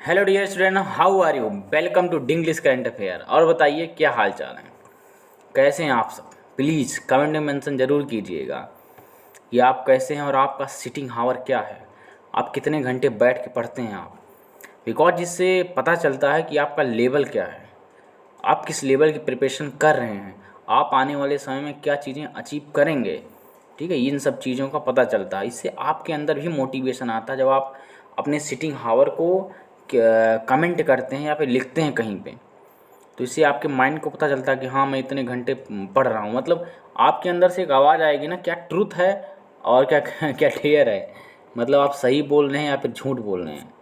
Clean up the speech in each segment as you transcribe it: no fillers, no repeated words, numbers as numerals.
Hello dear student, how are you? Welcome to Dinglish current affair. और बताइए क्या हाल चाल है, कैसे हैं आप सब? प्लीज़ कमेंट में मेंशन ज़रूर कीजिएगा कि आप कैसे हैं और आपका सिटिंग हावर क्या है, आप कितने घंटे बैठ के पढ़ते हैं आप। बिकॉज जिससे पता चलता है कि आपका लेवल क्या है, आप किस लेवल की प्रिपरेशन कर रहे हैं, आप आने वाले समय में क्या चीज़ें अचीव करेंगे। ठीक है, इन सब चीज़ों का पता चलता है। इससे आपके अंदर भी मोटिवेशन आता है जब आप अपने सिटिंग हावर को कमेंट करते हैं या फिर लिखते हैं कहीं पे। तो इससे आपके माइंड को पता चलता है कि हाँ मैं इतने घंटे पढ़ रहा हूँ। मतलब आपके अंदर से एक आवाज़ आएगी ना, क्या ट्रूथ है और क्या क्या डेयर है। मतलब आप सही बोल रहे हैं या फिर झूठ बोल रहे हैं।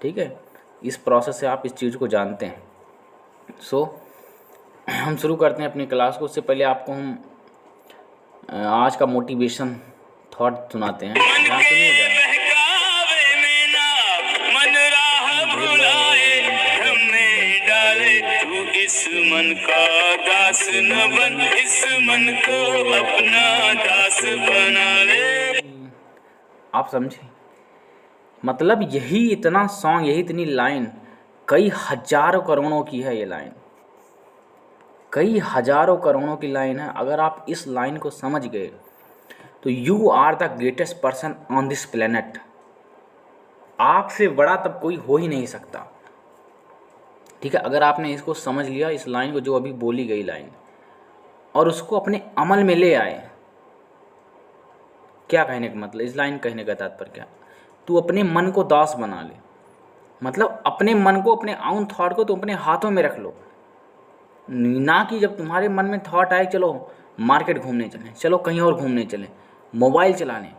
ठीक है, इस प्रोसेस से आप इस चीज़ को जानते हैं। सो हम शुरू करते हैं अपनी क्लास को। उससे पहले आपको हम आज का मोटिवेशन थॉट सुनाते हैं। ध्यान सुनिएगा। इस मन का दास न बन, इस मन को अपना दास बना ले। आप समझे? मतलब यही इतना सॉन्ग, यही इतनी लाइन कई हजारों करोड़ों की है। ये लाइन कई हजारों करोड़ों की लाइन है। अगर आप इस लाइन को समझ गए तो you are the greatest person on this planet. आपसे बड़ा तब कोई हो ही नहीं सकता। ठीक है, अगर आपने इसको समझ लिया, इस लाइन को, जो अभी बोली गई लाइन, और उसको अपने अमल में ले आए। क्या कहने का मतलब, इस लाइन कहने का तात्पर्य क्या? तू अपने मन को दास बना ले। मतलब अपने मन को, अपने आउन थॉट को तू अपने हाथों में रख लो। ना कि जब तुम्हारे मन में थॉट आए चलो मार्केट घूमने चलें, चलो कहीं और घूमने चलें, मोबाइल चलाने।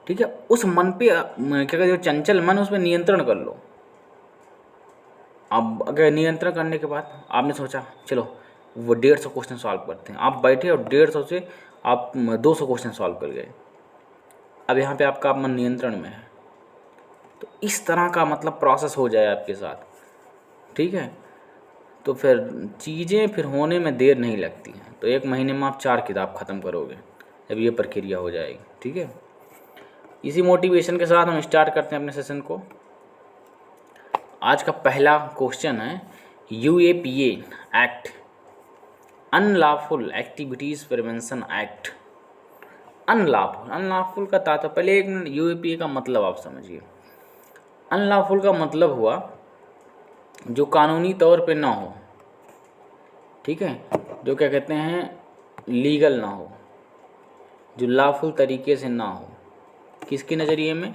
ठीक है, उस मन पे क्या कहते हैं, चंचल मन, उस पर नियंत्रण कर लो। अब अगर नियंत्रण करने के बाद आपने सोचा चलो वो 150 क्वेश्चन सॉल्व करते हैं, आप बैठे और 150 से आप 200 क्वेश्चन सॉल्व कर गए। अब यहाँ पे आपका मन नियंत्रण में है। तो इस तरह का मतलब प्रोसेस हो जाए आपके साथ। ठीक है, तो फिर चीज़ें फिर होने में देर नहीं लगती हैं। तो 1 महीने में आप 4 किताब ख़त्म करोगे जब ये प्रक्रिया हो जाएगी। ठीक है, इसी मोटिवेशन के साथ हम स्टार्ट करते हैं अपने सेशन को। आज का पहला क्वेश्चन है UAPA act, unlawful activities prevention act. Unlawful, unlawful का तात्पर्य, पहले एक UAPA का मतलब आप समझिए। अनलॉफुल का मतलब हुआ जो कानूनी तौर पे ना हो। ठीक है, जो क्या कहते हैं लीगल ना हो, जो लॉफुल तरीके से ना हो। किसके नज़रिए में?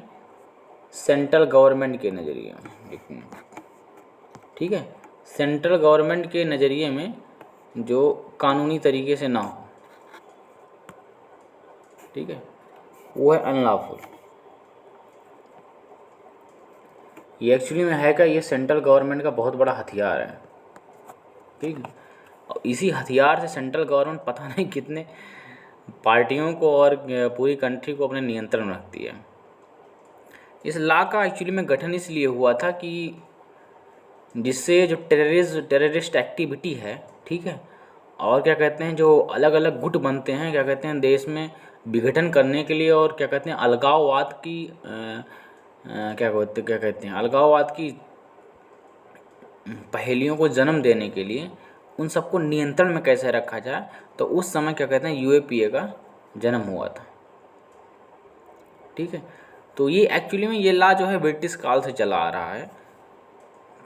सेंट्रल गवर्नमेंट के नज़रिए में। एक मिनट, ठीक है, सेंट्रल गवर्नमेंट के नज़रिए में जो कानूनी तरीके से ना हो, ठीक है, वो है अनलॉफुल। ये एक्चुअली में है क्या, ये सेंट्रल गवर्नमेंट का बहुत बड़ा हथियार है। ठीक है, और इसी हथियार से सेंट्रल गवर्नमेंट पता नहीं कितने पार्टियों को और पूरी कंट्री को अपने नियंत्रण में रखती है। इस लॉ का एक्चुअली में गठन इसलिए हुआ था कि जिससे जो टेररिस्ट एक्टिविटी है, ठीक है, और क्या कहते हैं जो अलग अलग गुट बनते हैं, क्या कहते हैं देश में विघटन करने के लिए, और क्या कहते हैं अलगाववाद की क्या कहते हैं अलगाववाद की पहेलियों को जन्म देने के लिए, उन सबको नियंत्रण में कैसे रखा जाए। तो उस समय क्या कहते हैं UAPA का जन्म हुआ था। ठीक है, तो ये एक्चुअली में ये लॉ जो है ब्रिटिश काल से चला आ रहा है।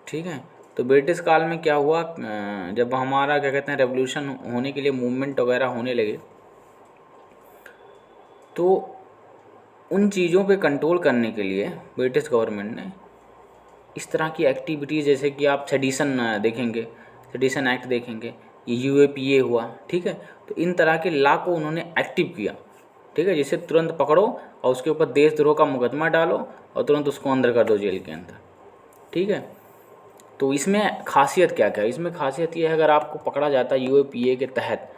ठीक है, तो ब्रिटिश काल में क्या हुआ, जब हमारा क्या कहते हैं रेवोल्यूशन होने के लिए, मूवमेंट वगैरह होने लगे, तो उन चीज़ों पे कंट्रोल करने के लिए ब्रिटिश गवर्नमेंट ने इस तरह की एक्टिविटीज़, जैसे कि आप सेडिशन देखेंगे, सेडिशन एक्ट देखेंगे, ये UAPA हुआ। ठीक है, तो इन तरह के लॉ को उन्होंने एक्टिव किया। ठीक है, जिसे तुरंत पकड़ो और उसके ऊपर देशद्रोह का मुकदमा डालो और तुरंत उसको अंदर कर दो जेल के अंदर। ठीक है, तो इसमें खासियत क्या क्या है? इसमें खासियत ये है, अगर आपको पकड़ा जाता है UAPA के तहत,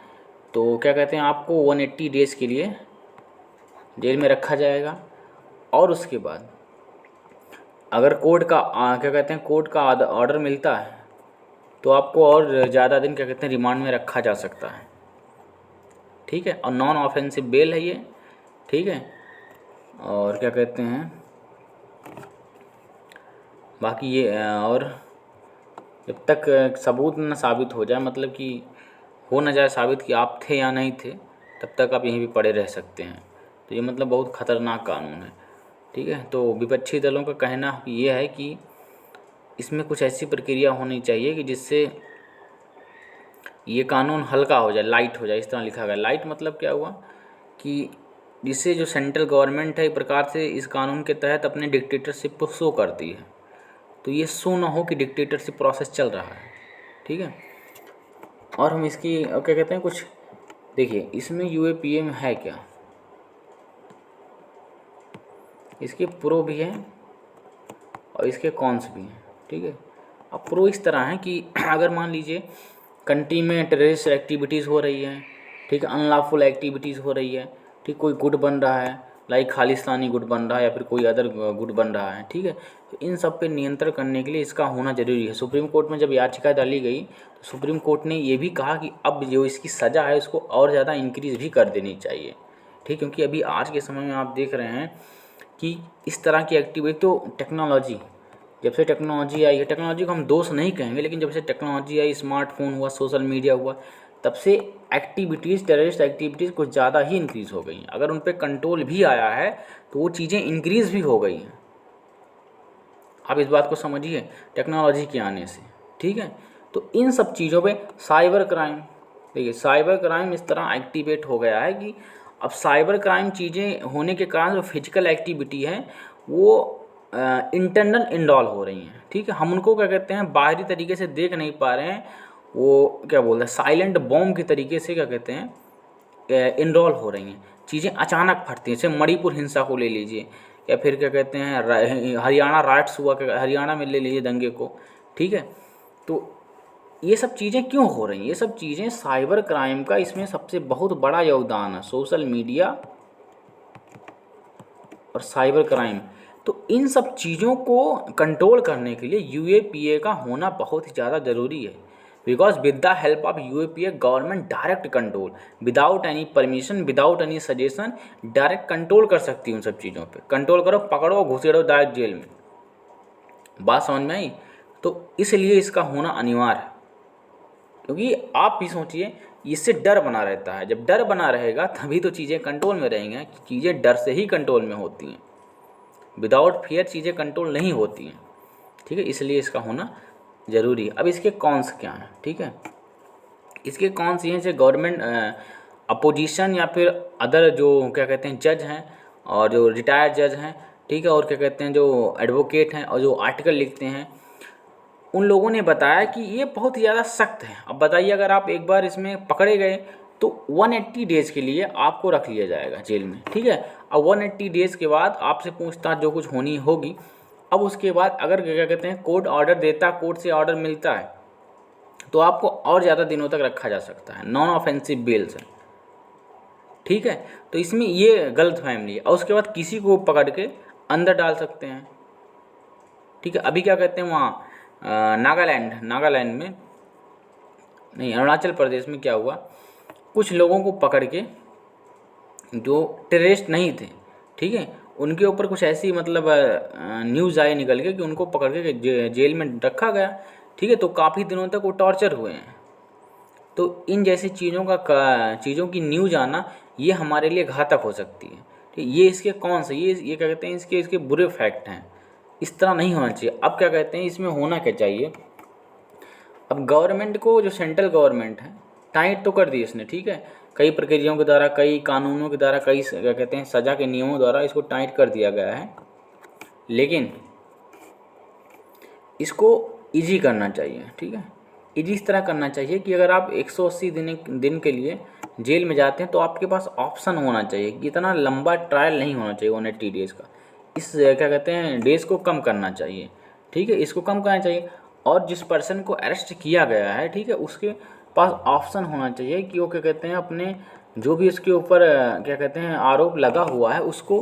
तो क्या कहते हैं आपको 180 डेज़ के लिए जेल में रखा जाएगा। और उसके बाद अगर कोर्ट का क्या कहते हैं कोर्ट का ऑर्डर मिलता है तो आपको और ज़्यादा दिन क्या कहते हैं रिमांड में रखा जा सकता है। ठीक है, और नॉन ऑफेंसिव बेल है ये। ठीक है, और क्या कहते हैं बाकी ये और जब तक सबूत न साबित हो जाए, मतलब कि हो न जाए साबित कि आप थे या नहीं थे, तब तक आप यहीं भी पड़े रह सकते हैं। तो ये मतलब बहुत ख़तरनाक कानून है, ठीक है। तो विपक्षी दलों का कहना ये है कि इसमें कुछ ऐसी प्रक्रिया होनी चाहिए कि जिससे ये कानून हल्का हो जाए, लाइट हो जाए। इस तरह लिखा गया। लाइट मतलब क्या हुआ कि जिससे जो सेंट्रल गवर्नमेंट है एक प्रकार से इस कानून के तहत अपने डिक्टेटरशिप को शो करती है, तो ये शो ना हो कि डिक्टेटरशिप प्रोसेस चल रहा है, ठीक है। और हम इसकी क्या कहते हैं कुछ देखिए, इसमें यूएपीए में है क्या, इसके प्रो भी हैं और इसके कॉन्स भी हैं, ठीक है। अब प्रो इस तरह है कि अगर मान लीजिए कंट्री में टेररिस्ट एक्टिविटीज़ हो रही हैं, ठीक है, अनलॉफुल एक्टिविटीज़ हो रही है, ठीक, कोई गुट बन रहा है, लाइक खालिस्तानी गुट बन रहा है या फिर कोई अदर गुट बन रहा है, ठीक है, तो इन सब पे नियंत्रण करने के लिए इसका होना जरूरी है। सुप्रीम कोर्ट में जब याचिका डाली गई तो सुप्रीम कोर्ट ने ये भी कहा कि अब जो इसकी सज़ा है उसको और ज़्यादा इंक्रीज़ भी कर देनी चाहिए, ठीक, क्योंकि अभी आज के समय में आप देख रहे हैं कि इस तरह की एक्टिविटी, तो टेक्नोलॉजी, जब से टेक्नोलॉजी आई है, टेक्नोलॉजी को हम दोष नहीं कहेंगे, लेकिन जब से टेक्नोलॉजी आई, स्मार्टफोन हुआ, सोशल मीडिया हुआ, तब से एक्टिविटीज़, टेररिस्ट एक्टिविटीज़ कुछ ज़्यादा ही इंक्रीज़ हो गई हैं। अगर उन पर कंट्रोल भी आया है तो वो चीज़ें इंक्रीज़ भी हो गई हैं। आप इस बात को समझिए टेक्नोलॉजी के आने से, ठीक है। तो इन सब चीज़ों पे साइबर क्राइम, देखिए साइबर क्राइम इस तरह एक्टिवेट हो गया है कि अब साइबर क्राइम चीज़ें होने के कारण जो फिजिकल एक्टिविटी है वो इंटरनल इनडॉल हो रही हैं, ठीक है। हम उनको क्या कहते हैं, बाहरी तरीके से देख नहीं पा रहे हैं, वो क्या बोलते हैं, साइलेंट बॉम्ब के तरीके से क्या कहते हैं इनरोल हो रही हैं, चीज़ें अचानक फटती हैं। जैसे मणिपुर हिंसा को ले लीजिए, या फिर क्या कहते हैं हरियाणा राइट्स हुआ, हरियाणा में ले लीजिए दंगे को, ठीक है। तो ये सब चीज़ें क्यों हो रही हैं, ये सब चीज़ें साइबर क्राइम का इसमें सबसे बहुत बड़ा योगदान है, सोशल मीडिया और साइबर क्राइम। तो इन सब चीज़ों को कंट्रोल करने के लिए यूएपीए का होना बहुत ही ज़्यादा ज़रूरी है, because with the help of UAPA government direct control, without any permission, without any suggestion, direct control कर सकती है उन सब चीज़ों पे। कंट्रोल करो, पकड़ो, घुसेड़ो डायरेक्ट जेल में। बात समझ में आई? तो इसलिए इसका होना अनिवार्य है, क्योंकि आप भी सोचिए इससे डर बना रहता है। जब डर बना रहेगा तभी तो चीज़ें कंट्रोल में रहेंगी। चीज़ें डर से ही कंट्रोल में होती हैं, विदाउट फियर चीज़ें कंट्रोल नहीं होती हैं, ठीक है। इसलिए इसका होना ज़रूरी है। अब इसके कॉन्स क्या हैं, ठीक है। इसके कॉन्स ये हैं, जैसे गवर्नमेंट अपोजिशन या फिर अदर जो क्या कहते हैं जज हैं और जो रिटायर्ड जज हैं, ठीक है, और क्या कहते हैं जो एडवोकेट हैं और जो आर्टिकल लिखते हैं, उन लोगों ने बताया कि ये बहुत ही ज़्यादा सख्त है। अब बताइए अगर आप एक बार इसमें पकड़े गए तो 180 डेज़ के लिए आपको रख लिया जाएगा जेल में, ठीक है। अब 180 डेज़ के बाद आपसे पूछताछ जो कुछ होनी होगी। अब उसके बाद अगर क्या कहते हैं कोर्ट ऑर्डर देता, कोर्ट से ऑर्डर मिलता है, तो आपको और ज़्यादा दिनों तक रखा जा सकता है, नॉन ऑफेंसिव बेल्स है, ठीक है। तो इसमें ये गलत फहमी है। और उसके बाद किसी को पकड़ के अंदर डाल सकते हैं, ठीक है। अभी क्या कहते हैं वहाँ नागालैंड में नहीं, अरुणाचल प्रदेश में क्या हुआ, कुछ लोगों को पकड़ के जो टेररिस्ट नहीं थे, ठीक है, उनके ऊपर कुछ ऐसी मतलब न्यूज़ आई निकल के कि उनको पकड़ के जेल में रखा गया, ठीक है। तो काफ़ी दिनों तक वो टॉर्चर हुए हैं। तो इन जैसी चीज़ों की न्यूज़ आना ये हमारे लिए घातक हो सकती है, ठीक। ये इसके कौन से ये क्या कहते हैं इसके बुरे फैक्ट हैं। इस तरह नहीं होना चाहिए। अब क्या कहते हैं इसमें होना क्या चाहिए, अब गवर्नमेंट को, जो सेंट्रल गवर्नमेंट है, टाइट तो कर दी इसने, ठीक है, कई प्रक्रियाओं के द्वारा, कई कानूनों के द्वारा, कई क्या कहते हैं सज़ा के नियमों द्वारा इसको टाइट कर दिया गया है, लेकिन इसको इजी करना चाहिए, ठीक है। इजी इस तरह करना चाहिए कि अगर आप 180 दिन के लिए जेल में जाते हैं तो आपके पास ऑप्शन होना चाहिए कि इतना लंबा ट्रायल नहीं होना चाहिए 180 डेज़ का। इस क्या कहते हैं डेज़ को कम करना चाहिए, ठीक है, इसको कम करना चाहिए। और जिस पर्सन को अरेस्ट किया गया है, ठीक है, उसके पास ऑप्शन होना चाहिए कि वो क्या कहते हैं अपने जो भी उसके ऊपर क्या कहते हैं आरोप लगा हुआ है उसको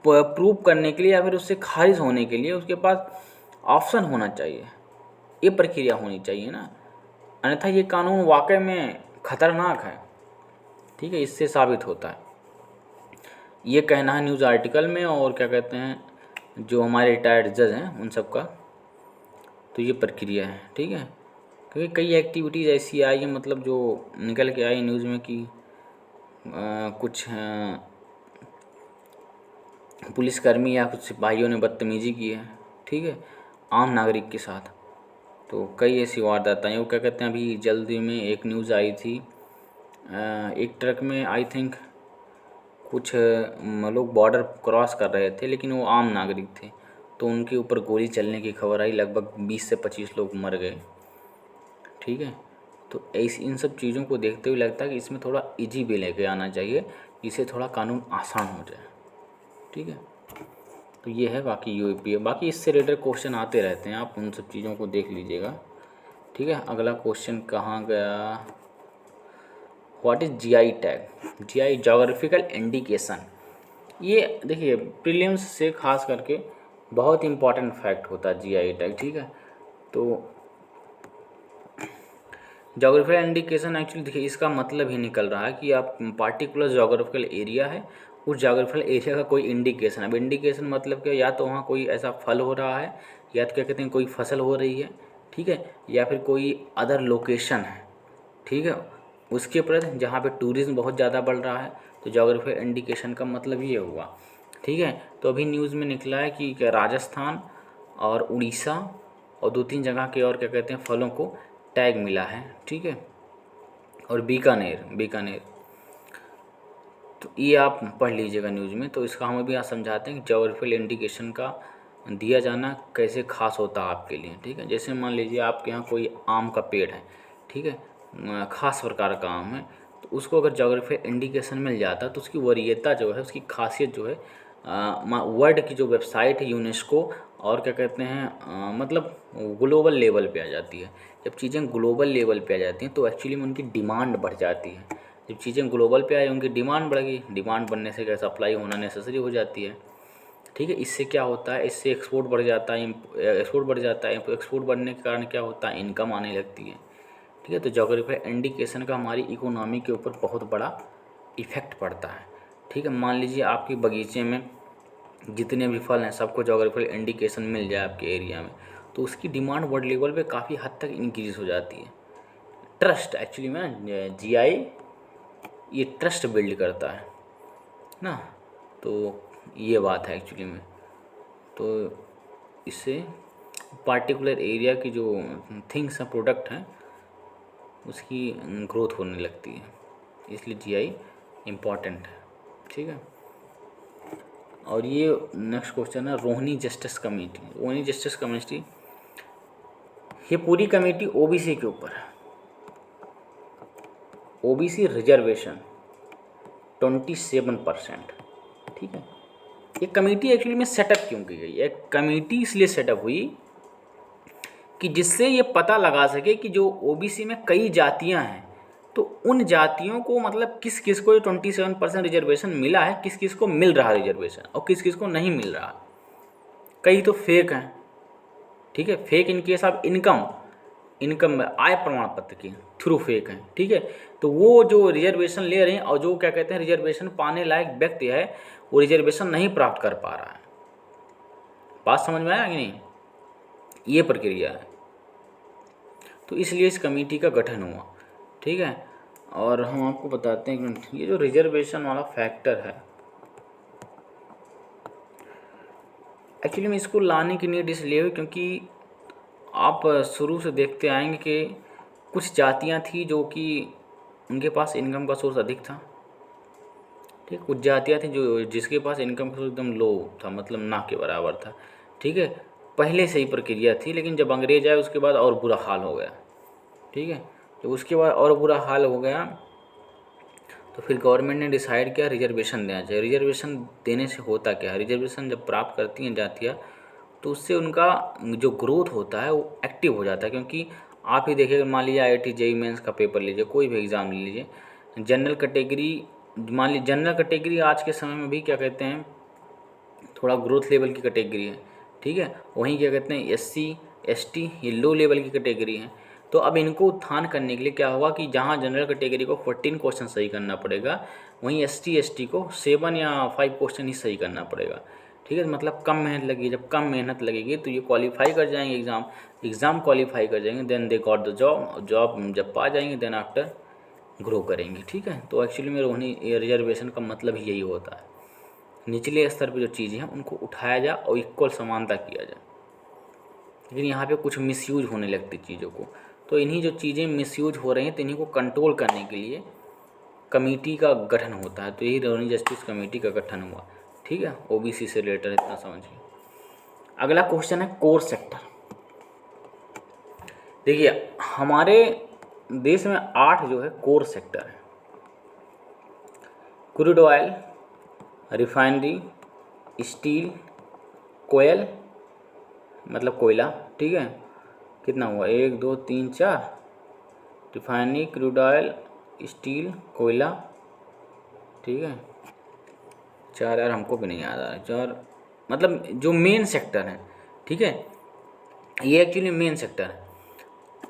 प्रूव करने के लिए या फिर उससे खारिज होने के लिए उसके पास ऑप्शन होना चाहिए। ये प्रक्रिया होनी चाहिए ना, अन्यथा ये कानून वाकई में खतरनाक है, ठीक है, इससे साबित होता है। ये कहना है न्यूज़ आर्टिकल में, और क्या कहते हैं जो हमारे रिटायर्ड जज हैं उन सब का। तो ये प्रक्रिया है, ठीक है। क्योंकि कई एक्टिविटीज़ ऐसी आई हैं, मतलब जो निकल के आई न्यूज़ में कि कुछ पुलिसकर्मी या कुछ सिपाहियों ने बदतमीजी की है, ठीक है, आम नागरिक के साथ। तो कई ऐसी वारदातें हैं। वो क्या कहते हैं, अभी जल्दी में एक न्यूज़ आई थी, एक ट्रक में आई थिंक कुछ लोग बॉर्डर क्रॉस कर रहे थे, लेकिन वो आम नागरिक थे, तो उनके ऊपर गोली चलने की खबर आई, लगभग 20 से 25 लोग मर गए, ठीक है। तो ऐसी इन सब चीज़ों को देखते हुए लगता है कि इसमें थोड़ा इजी वे लेके आना चाहिए, जिससे थोड़ा कानून आसान हो जाए, ठीक है। तो ये है, बाकी यूपी है, बाकी इससे रिलेटेड क्वेश्चन आते रहते हैं, आप उन सब चीज़ों को देख लीजिएगा, ठीक है। अगला क्वेश्चन कहाँ गया, what is GI tag, GI geographical indication. ये देखिए प्रीलिम्स से खास करके बहुत इंपॉर्टेंट फैक्ट होता है जीआई टैग, ठीक है। तो जोग्राफिकल इंडिकेशन एक्चुअली देखिए इसका मतलब ही निकल रहा है कि आप पार्टिकुलर जोग्राफिकल एरिया है, उस जोग्राफिकल एरिया का कोई इंडिकेशन। अब इंडिकेशन मतलब क्या, या तो वहाँ कोई ऐसा फल हो रहा है, या तो क्या कहते हैं कोई फसल हो रही है, ठीक है, या फिर कोई अदर लोकेशन है, ठीक है, उसके प्रति जहाँ पे टूरिज्म बहुत ज़्यादा बढ़ रहा है। तो जोग्राफिकल इंडिकेशन का मतलब ये हुआ, ठीक है। तो अभी न्यूज़ में निकला है कि क्या राजस्थान और उड़ीसा और 2-3 जगह के और क्या कहते हैं फलों को टैग मिला है, ठीक है, और बीकानेर। तो ये आप पढ़ लीजिएगा न्यूज़ में। तो इसका हम अभी यहाँ समझाते हैं कि जोग्राफिकल इंडिकेशन का दिया जाना कैसे खास होता है आपके लिए, ठीक है। जैसे मान लीजिए आपके यहाँ कोई आम का पेड़ है, ठीक है, खास प्रकार का आम है, तो उसको अगर जोग्राफिकल इंडिकेशन मिल जाता तो उसकी वरीयता जो है, उसकी खासियत जो है, वर्ल्ड की जो वेबसाइट है यूनेस्को और क्या कहते हैं मतलब ग्लोबल लेवल पे आ जाती है। जब चीज़ें ग्लोबल लेवल पे आ जाती हैं तो एक्चुअली में उनकी डिमांड बढ़ जाती है। जब चीज़ें ग्लोबल पे आई उनकी डिमांड बढ़ गई, डिमांड बढ़ने से क्या सप्लाई होना नेसेसरी हो जाती है, ठीक है। इससे क्या होता है, इससे एक्सपोर्ट बढ़ जाता है, एक्सपोर्ट बढ़ जाता है, एक्सपोर्ट बढ़ने के कारण क्या होता है, इनकम आने लगती है, ठीक है। तो जोग्राफिकल इंडिकेशन का हमारी इकोनॉमी के ऊपर बहुत बड़ा इफेक्ट पड़ता है, ठीक है। मान लीजिए आपके बगीचे में जितने भी फल हैं सबको जोग्राफिकल इंडिकेशन मिल जाए आपके एरिया में, तो उसकी डिमांड वर्ल्ड लेवल पे काफ़ी हद तक इंक्रीज़ हो जाती है। ट्रस्ट एक्चुअली में जीआई ये ट्रस्ट बिल्ड करता है ना, तो ये बात है एक्चुअली में। तो इससे पार्टिकुलर एरिया की जो थिंग्स हैं, प्रोडक्ट हैं, उसकी ग्रोथ होने लगती है, इसलिए जीआई इम्पॉर्टेंट है, ठीक है। और ये नेक्स्ट क्वेश्चन है, रोहिणी जस्टिस कमेटी, ये पूरी कमेटी ओबीसी के ऊपर है, ओबीसी रिजर्वेशन 27%, ठीक है। ये कमेटी एक्चुअली में सेटअप क्यों की गई, एक कमेटी इसलिए सेटअप हुई कि जिससे ये पता लगा सके कि जो ओबीसी में कई जातियां हैं, तो उन जातियों को मतलब किस किस को 27% रिजर्वेशन मिला है, किस किस को मिल रहा है रिजर्वेशन और किस किस को नहीं मिल रहा। कई तो फेक हैं, ठीक है, fake in case of income आय प्रमाण पत्र के थ्रू फेक हैं, ठीक है। तो वो जो रिजर्वेशन ले रहे हैं और जो क्या कहते हैं रिजर्वेशन पाने लायक व्यक्ति है, वो रिजर्वेशन नहीं प्राप्त कर पा रहा है। बात समझ में आया कि नहीं, ये प्रक्रिया है। तो इसलिए इस कमेटी का गठन हुआ, ठीक है। और हम आपको बताते हैं कि ये जो रिजर्वेशन वाला फैक्टर है, एक्चुअली में इसको लाने की नीड इसलिए हुई क्योंकि आप शुरू से देखते आएंगे कि कुछ जातियां थी जो कि उनके पास इनकम का सोर्स अधिक था, ठीक। कुछ जातियां थी जो जिसके पास इनकम का सोर्स एकदम लो था, मतलब ना के बराबर था, ठीक है। पहले से ही प्रक्रिया थी, लेकिन जब अंग्रेज आए उसके बाद और बुरा हाल हो गया, ठीक है। जब उसके बाद और बुरा हाल हो गया तो फिर गवर्नमेंट ने डिसाइड किया रिजर्वेशन देना चाहिए। रिजर्वेशन देने से होता क्या है, रिजर्वेशन जब प्राप्त करती हैं जातियाँ तो उससे उनका जो ग्रोथ होता है वो एक्टिव हो जाता है। क्योंकि आप ही देखिए, मान लीजिए IIT JEE मेंस का पेपर लीजिए, कोई भी एग्ज़ाम ले लीजिए, जनरल कैटेगरी, मान लीजिए जनरल कैटेगरी आज के समय में भी क्या कहते हैं थोड़ा ग्रोथ लेवल की कैटेगरी है, ठीक है। वहीं क्या कहते हैं SC ST ये लो लेवल की कैटेगरी है। तो अब इनको उत्थान करने के लिए क्या होगा कि जहाँ जनरल कैटेगरी को 14 क्वेश्चन सही करना पड़ेगा, वहीं ST ST को 7 या 5 क्वेश्चन ही सही करना पड़ेगा, ठीक है, मतलब कम मेहनत लगेगी। जब कम मेहनत लगेगी तो ये क्वालिफाई कर जाएंगे एग्ज़ाम क्वालिफाई कर जाएंगे, then they got the job जब पा जाएंगे देन आफ्टर ग्रो करेंगे। ठीक है, तो एक्चुअली में रोहिणी रिजर्वेशन का मतलब ही यही होता है, निचले स्तर पे जो चीज़ें हैं उनको उठाया जाए और इक्वल समानता किया जाए। लेकिन यहाँ पे कुछ मिसयूज होने लगती चीज़ों को, तो इन्हीं जो चीज़ें मिसयूज हो रही हैं तो इन्हीं को कंट्रोल करने के लिए कमेटी का गठन होता है। तो यही रोहिणी जस्टिस कमेटी का गठन हुआ। ठीक है, ओबीसी से रिलेटेड इतना समझिए। अगला क्वेश्चन है कोर सेक्टर। देखिए हमारे देश में 8 जो है कोर सेक्टर है। क्रूड ऑयल, रिफाइनरी, स्टील, कोयल मतलब कोयला। ठीक है, कितना हुआ, 1 2 3 4, रिफाइनरी, क्रूड ऑयल, स्टील, कोयला। ठीक है, 4 यार हमको भी नहीं याद आ रहा, 4 मतलब जो मेन सेक्टर है। ठीक है, ये एक्चुअली मेन सेक्टर है।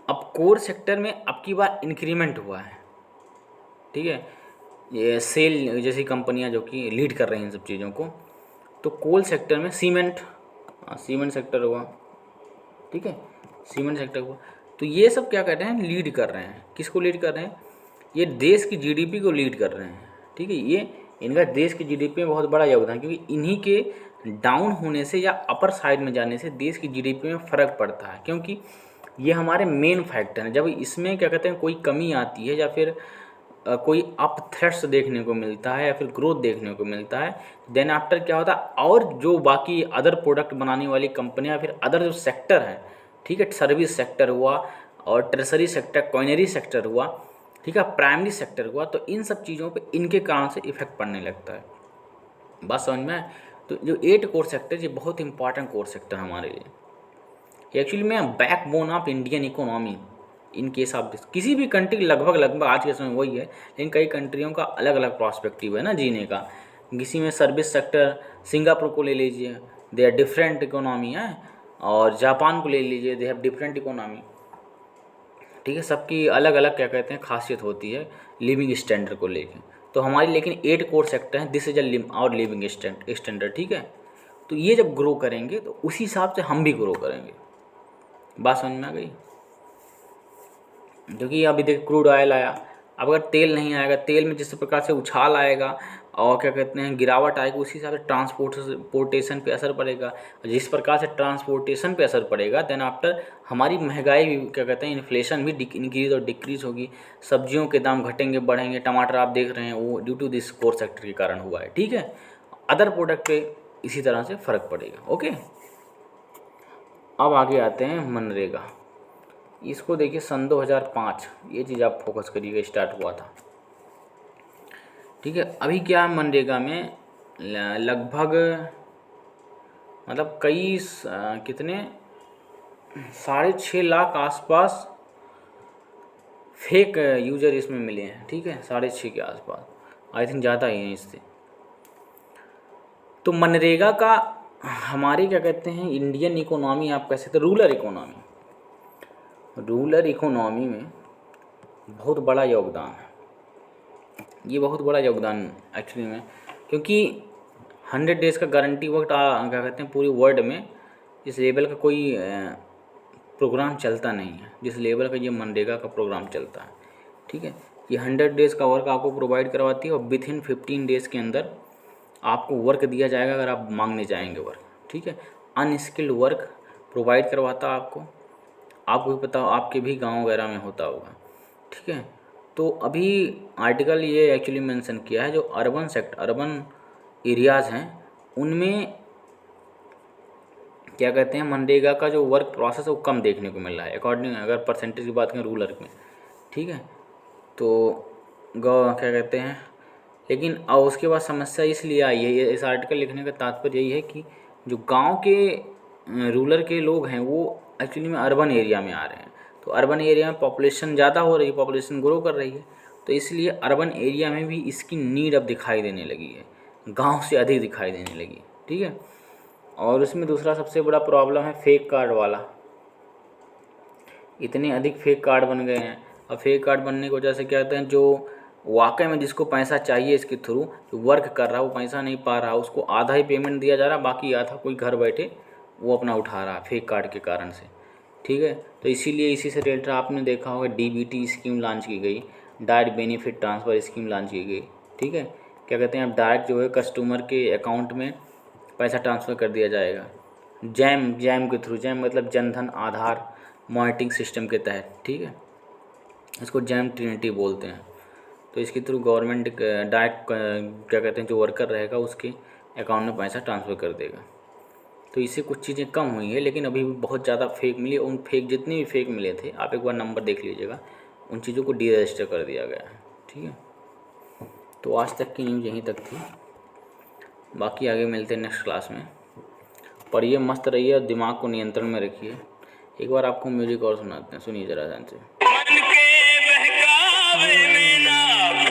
अब कोर सेक्टर में अब की बार इंक्रीमेंट हुआ है। ठीक है, ये सेल जैसी कंपनियां जो कि लीड कर रही हैं इन सब चीज़ों को। तो कोल सेक्टर में सीमेंट सेक्टर हुआ। ठीक है, सीमेंट सेक्टर हुआ। तो ये सब क्या कर रहे हैं, लीड कर रहे हैं। किसको लीड कर रहे हैं, ये देश की जीडीपी को लीड कर रहे हैं। ठीक है, ये इनका देश की जीडीपी में बहुत बड़ा योगदान, क्योंकि इन्हीं के डाउन होने से या अपर साइड में जाने से देश की जीडीपी में फ़र्क पड़ता है, क्योंकि ये हमारे मेन फैक्टर हैं। जब इसमें क्या कहते हैं कोई कमी आती है या फिर कोई अप थ्रेट्स देखने को मिलता है या फिर ग्रोथ देखने को मिलता है, देन आफ्टर क्या होता है, और जो बाकी अदर प्रोडक्ट बनाने वाली कंपनियां या फिर अदर जो सेक्टर हैं, ठीक है, सर्विस सेक्टर हुआ और ट्रेजरी सेक्टर, कॉइनरी सेक्टर हुआ, ठीक है, प्राइमरी सेक्टर हुआ, तो इन सब चीज़ों पे इनके कारण से इफेक्ट पड़ने लगता है। बात समझ में आए? तो जो 8 कोर सेक्टर ये बहुत इंपॉर्टेंट कोर सेक्टर हमारे लिए। एक्चुअली में backbone of Indian economy in case of this. किसी भी कंट्री लगभग आज के समय वही है, लेकिन कई कंट्रियों का अलग अलग प्रॉस्पेक्टिव है ना जीने का। किसी में सर्विस सेक्टर, सिंगापुर को ले लीजिए, दे आर डिफरेंट इकोनॉमी है, और जापान को ले लीजिए, दे हैव डिफरेंट इकोनॉमी। ठीक है, सबकी अलग अलग क्या कहते हैं खासियत होती है लिविंग स्टैंडर्ड को लेकर। तो हमारी लेकिन 8 कोर सेक्टर हैं, दिस इज और लिविंग स्टैंडर्ड। ठीक है, तो ये जब ग्रो करेंगे तो उसी हिसाब से हम भी ग्रो करेंगे। बात समझ में आ गई? क्योंकि अभी देख क्रूड ऑयल आया, अब अगर तेल नहीं आएगा, तेल में जिस प्रकार से उछाल आएगा और क्या कहते हैं गिरावट आएगी, उसी हिसाब से ट्रांसपोर्टेशन पे असर पड़ेगा। जिस प्रकार से ट्रांसपोर्टेशन पे असर पड़ेगा देन आफ्टर हमारी महंगाई भी क्या कहते हैं इन्फ्लेशन भी इंक्रीज और डिक्रीज होगी। सब्जियों के दाम घटेंगे बढ़ेंगे, टमाटर आप देख रहे हैं वो due to this core sector के कारण हुआ है। ठीक है, अदर प्रोडक्ट पे इसी तरह से फ़र्क पड़ेगा। ओके, अब आगे आते हैं मनरेगा। इसको देखिए सन 2005 ये चीज़ आप फोकस करिएगा, स्टार्ट हुआ था। ठीक है, अभी क्या है मनरेगा में लगभग मतलब कई कितने 6.5 लाख आसपास फेक यूजर इसमें मिले हैं। ठीक है, 6.5 के आसपास, आई थिंक ज़्यादा ही है इससे। तो मनरेगा का हमारे क्या कहते हैं इंडियन इकोनॉमी आप कह सकते हैं रूरल इकोनॉमी में बहुत बड़ा योगदान है। ये बहुत बड़ा योगदान एक्चुअली में, क्योंकि 100 डेज़ का गारंटी वर्क क्या कहते हैं पूरी वर्ल्ड में इस लेवल का कोई प्रोग्राम चलता नहीं है जिस लेवल का ये मनरेगा का प्रोग्राम चलता है। ठीक है, ये 100 डेज़ का वर्क आपको प्रोवाइड करवाती है और विद इन 15 डेज़ के अंदर आपको वर्क दिया जाएगा अगर आप मांगने जाएंगे वर्क। ठीक है, अनस्किल्ड वर्क प्रोवाइड करवाता आपको भी पता हो, आपके भी गांव वगैरह में होता होगा। ठीक है, तो अभी आर्टिकल ये एक्चुअली मेंशन किया है जो अर्बन एरियाज़ हैं उनमें क्या कहते हैं मनरेगा का जो वर्क प्रोसेस है वो कम देखने को मिल रहा है अकॉर्डिंग, अगर परसेंटेज की बात करें रूरल में। ठीक है, तो क्या कहते हैं, लेकिन अब उसके बाद समस्या इसलिए आई है, इस आर्टिकल लिखने का तात्पर्य यही है कि जो गांव के रूरल के लोग हैं वो एक्चुअली में अर्बन एरिया में आ रहे हैं। तो अर्बन एरिया में पॉपुलेशन ज़्यादा हो रही है, पॉपुलेशन ग्रो कर रही है, तो इसलिए अर्बन एरिया में भी इसकी नीड अब दिखाई देने लगी है, गांव से अधिक दिखाई देने लगी। ठीक है, और उसमें दूसरा सबसे बड़ा प्रॉब्लम है फेक कार्ड वाला। इतने अधिक फेक कार्ड बन गए हैं, और फेक कार्ड बनने की वजह से क्या कहते हैं जो वाकई में जिसको पैसा चाहिए इसके थ्रू, जो वर्क कर रहा है वो पैसा नहीं पा रहा, उसको आधा ही पेमेंट दिया जा रहा, बाकी आधा कोई घर बैठे वो अपना उठा रहा फेक कार्ड के कारण से। ठीक है, तो इसीलिए इसी से रिलेटेड आपने देखा होगा डीबीटी स्कीम लॉन्च की गई, direct benefit transfer scheme launch की गई। ठीक है, क्या कहते हैं, अब डायरेक्ट जो है कस्टमर के अकाउंट में पैसा ट्रांसफ़र कर दिया जाएगा जैम के थ्रू। जैम मतलब जनधन आधार मॉनिटरिंग सिस्टम के तहत। ठीक है, इसको जैम ट्रिनिटी बोलते हैं। तो इसके थ्रू गवर्नमेंट डायरेक्ट क्या कहते हैं जो वर्कर रहेगा उसके अकाउंट में पैसा ट्रांसफ़र कर देगा। तो इससे कुछ चीज़ें कम हुई है, लेकिन अभी भी बहुत ज़्यादा फेक मिली। उन फेक जितने भी फेक मिले थे, आप एक बार नंबर देख लीजिएगा, उन चीज़ों को डी रजिस्टर कर दिया गया है। ठीक है, तो आज तक की न्यूज़ यहीं तक थी, बाकी आगे मिलते हैं नेक्स्ट क्लास में। पढ़िए, मस्त रहिए और दिमाग को नियंत्रण में रखिए। एक बार आपको म्यूजिक और सुनाते हैं, सुनिए ज़रा ध्यान से।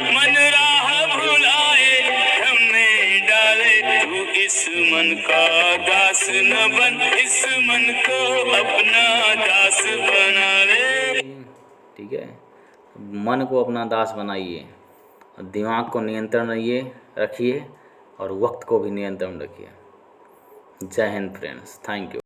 मन राह भुलाए हमने डाले, तू इस मन का दास न बन, इस मन को अपना दास बना ले। ठीक है, मन को अपना दास बनाइए, दिमाग को नियंत्रण रखिए और वक्त को भी नियंत्रण रखिए। जय हिंद फ्रेंड्स, थैंक यू।